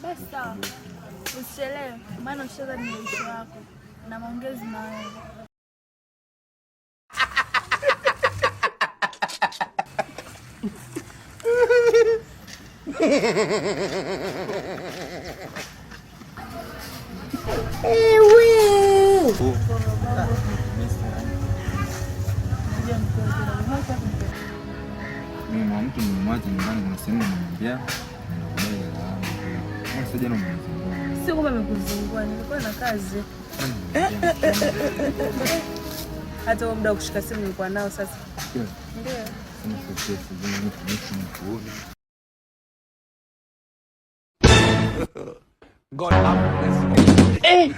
Basi sawa. Usichelewe, maana ushaza ni mwisho wako na maongezi na wewe. Mimi mtu mmoja nyumbani kuna sehemu namwambia sio kama nimekuzungua, nilikuwa na kazi. Hata huo muda kushika simu nilikuwa nao sasa. Ndio. God have mercy.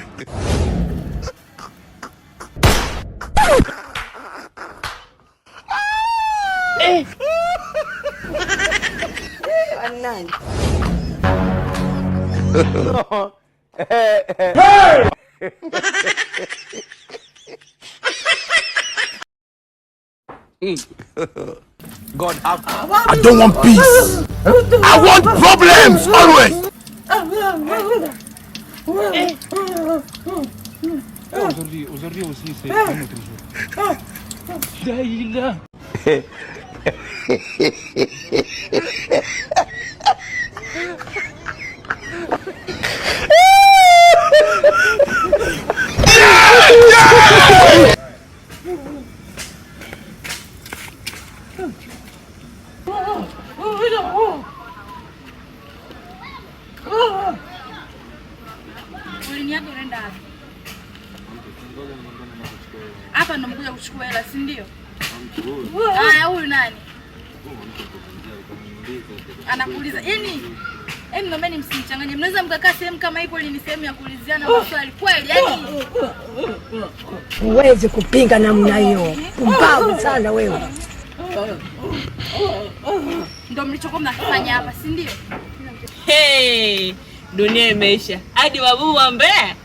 God have. I don't want peace. I want problems always. Aujourd'hui aussi c'est un autre jour. Daïla. Uliniaga unaenda wapi? Hapa ndo mkuja kuchukua hela, si ndio? Haya, huyu nani? Anakuuliza. Yaani naomba msinichanganye. Mnaweza mkakaa sehemu kama hii kweli ni sehemu ya kuuliziana maswali kweli? Yaani huwezi kupinga namna hiyo. Pumbavu sana wewe. Ndio mlichokuwa mnafanya hapa, si ndio? Hey, dunia imeisha. Hadi wabubu wa Mbeya.